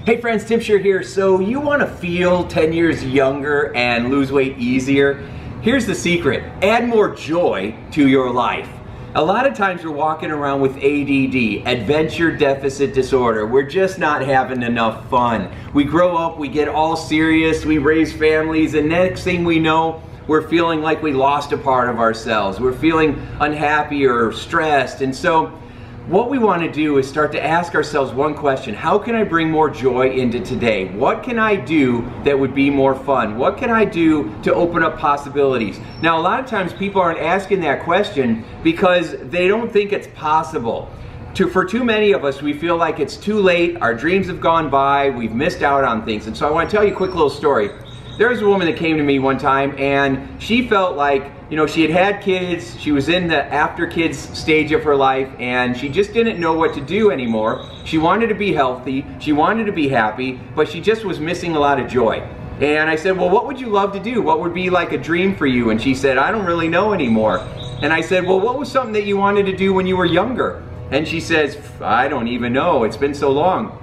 Hey friends, Tim Shear here. So you want to feel 10 years younger and lose weight easier? Here's the secret. Add more joy to your life. A lot of times we're walking around with ADD, Adventure Deficit Disorder. We're just not having enough fun. We grow up, we get all serious, we raise families, and next thing we know, we're feeling like we lost a part of ourselves. We're feeling unhappy or stressed. And so what we want to do is start to ask ourselves one question: how can I bring more joy into today? What can I do that would be more fun? What can I do to open up possibilities? Now, a lot of times people aren't asking that question because they don't think it's possible. For too many of us, we feel like it's too late, our dreams have gone by, we've missed out on things. And so I want to tell you a quick little story. There was a woman that came to me one time and she felt like, she had had kids, she was in the after kids stage of her life, and she just didn't know what to do anymore. She wanted to be healthy, she wanted to be happy, but she just was missing a lot of joy. And I said, well, what would you love to do? What would be like a dream for you? And she said, I don't really know anymore. And I said, well, what was something that you wanted to do when you were younger? And she says, I don't even know, it's been so long.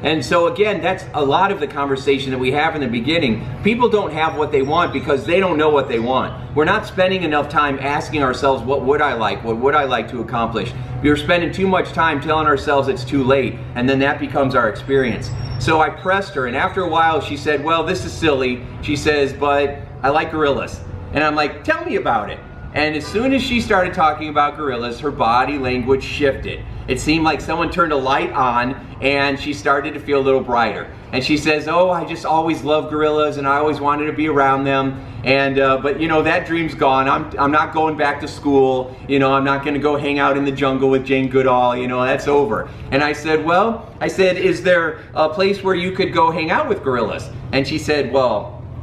And so again, that's a lot of the conversation that we have in the beginning. People don't have what they want because they don't know what they want. We're not spending enough time asking ourselves, what would I like? What would I like to accomplish? We're spending too much time telling ourselves it's too late, and then that becomes our experience. So I pressed her, and after a while she said, well, this is silly. She says, but I like gorillas. And I'm like, tell me about it. And as soon as she started talking about gorillas, her body language shifted. It seemed like someone turned a light on and she started to feel a little brighter. And she says, oh, I just always loved gorillas and I always wanted to be around them. And but that dream's gone. I'm not going back to school. I'm not going to go hang out in the jungle with Jane Goodall. That's over. And I said, is there a place where you could go hang out with gorillas? And she said,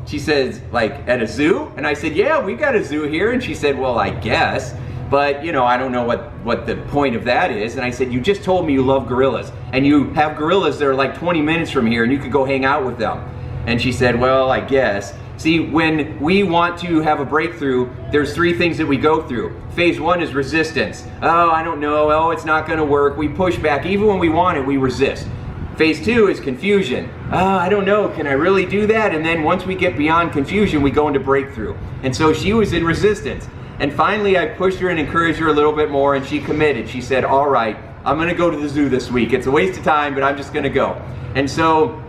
she says, like at a zoo? And I said, yeah, we got a zoo here. And she said, well, I guess, but I don't know what the point of that is. And I said, you just told me you love gorillas, and you have gorillas that are like 20 minutes from here and you could go hang out with them. And she said, well, I guess. See, when we want to have a breakthrough, there's three things that we go through. Phase one is resistance. Oh, I don't know. Oh, it's not going to work. We push back. Even when we want it, we resist. Phase two is confusion. Oh, I don't know, can I really do that? And then once we get beyond confusion, we go into breakthrough. And so she was in resistance. And finally, I pushed her and encouraged her a little bit more, and she committed. She said, all right, I'm gonna go to the zoo this week. It's a waste of time, but I'm just gonna go. And so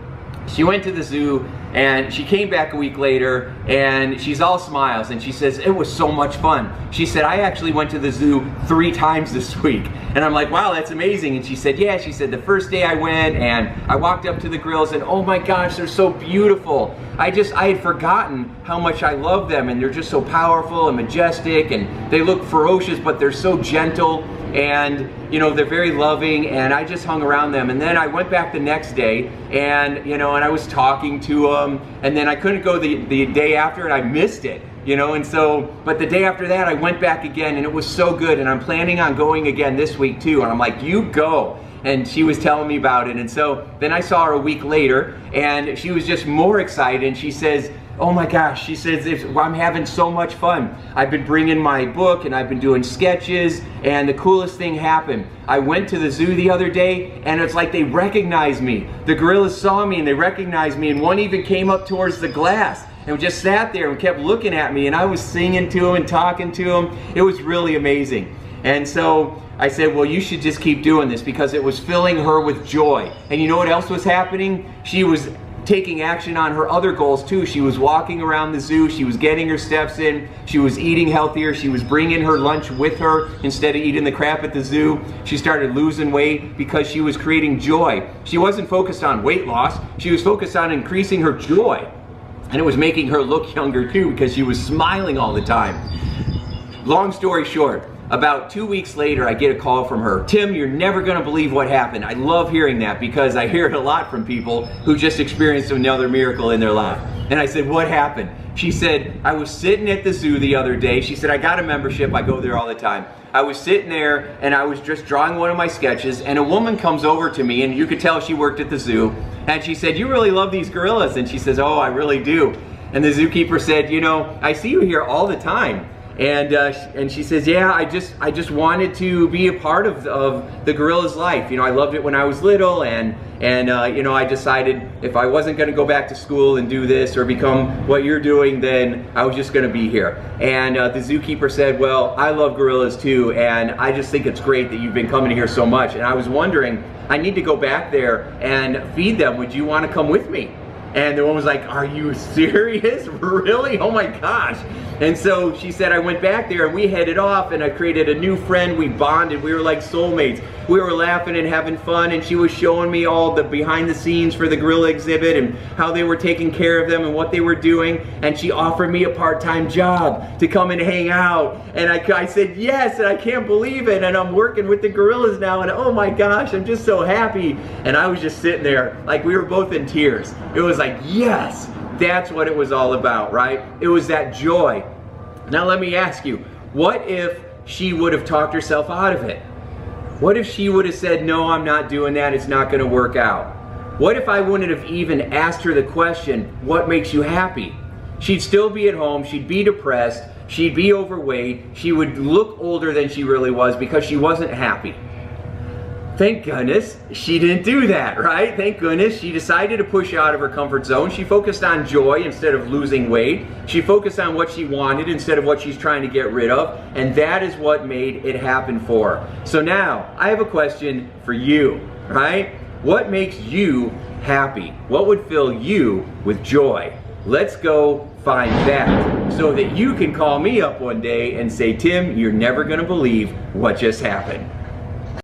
she went to the zoo, and she came back a week later, and she's all smiles, and she says, it was so much fun. She said, I actually went to the zoo 3 times this week. And I'm like, wow, that's amazing. And she said, yeah, she said, the first day I went, and I walked up to the gorillas, and oh my gosh, they're so beautiful. I had forgotten how much I love them, and they're just so powerful and majestic, and they look ferocious, but they're so gentle. And they're very loving, and I just hung around them. And then I went back the next day, and and I was talking to them, and then I couldn't go the day after, and I missed it, and so, but the day after that I went back again, and it was so good, and I'm planning on going again this week too. And I'm like, you go. And she was telling me about it, and so then I saw her a week later, and she was just more excited, and she says, oh my gosh, she says, I'm having so much fun. I've been bringing my book and I've been doing sketches, and the coolest thing happened. I went to the zoo the other day, and it's like they recognized me. The gorillas saw me and they recognized me, and one even came up towards the glass and just sat there and kept looking at me, and I was singing to him and talking to him. It was really amazing. And so I said, well, you should just keep doing this, because it was filling her with joy. And you know what else was happening? She was taking action on her other goals too. She was walking around the zoo, she was getting her steps in, she was eating healthier, she was bringing her lunch with her instead of eating the crap at the zoo. She started losing weight because she was creating joy. She wasn't focused on weight loss, she was focused on increasing her joy. And it was making her look younger too, because she was smiling all the time. Long story short, about 2 weeks later, I get a call from her. Tim, you're never going to believe what happened. I love hearing that, because I hear it a lot from people who just experienced another miracle in their life. And I said, what happened? She said, I was sitting at the zoo the other day. She said, I got a membership. I go there all the time. I was sitting there and I was just drawing one of my sketches, and a woman comes over to me, and you could tell she worked at the zoo. And she said, you really love these gorillas? And she says, oh, I really do. And the zookeeper said, I see you here all the time. And she says, yeah, I just wanted to be a part of the gorilla's life. You know, I loved it when I was little, and you know, I decided if I wasn't going to go back to school and do this or become what you're doing, then I was just going to be here. And the zookeeper said, well, I love gorillas too, and I just think it's great that you've been coming here so much. And I was wondering, I need to go back there and feed them. Would you want to come with me? And the one was like, are you serious? Really? Oh my gosh. And so she said, I went back there and we headed off, and I created a new friend. We bonded. We were like soulmates. We were laughing and having fun, and she was showing me all the behind the scenes for the gorilla exhibit and how they were taking care of them and what they were doing. And she offered me a part-time job to come and hang out. And I said yes, and I can't believe it. And I'm working with the gorillas now, and oh my gosh, I'm just so happy. And I was just sitting there like we were both in tears. It was like, yes, that's what it was all about, right? It was that joy. Now let me ask you, what if she would have talked herself out of it? What if she would have said, no, I'm not doing that, it's not going to work out? What if I wouldn't have even asked her the question, what makes you happy? She'd still be at home, she'd be depressed, she'd be overweight, she would look older than she really was because she wasn't happy. Thank goodness she didn't do that, right? Thank goodness she decided to push out of her comfort zone. She focused on joy instead of losing weight. She focused on what she wanted instead of what she's trying to get rid of. And that is what made it happen for her. So now, I have a question for you, right? What makes you happy? What would fill you with joy? Let's go find that so that you can call me up one day and say, Tim, you're never going to believe what just happened.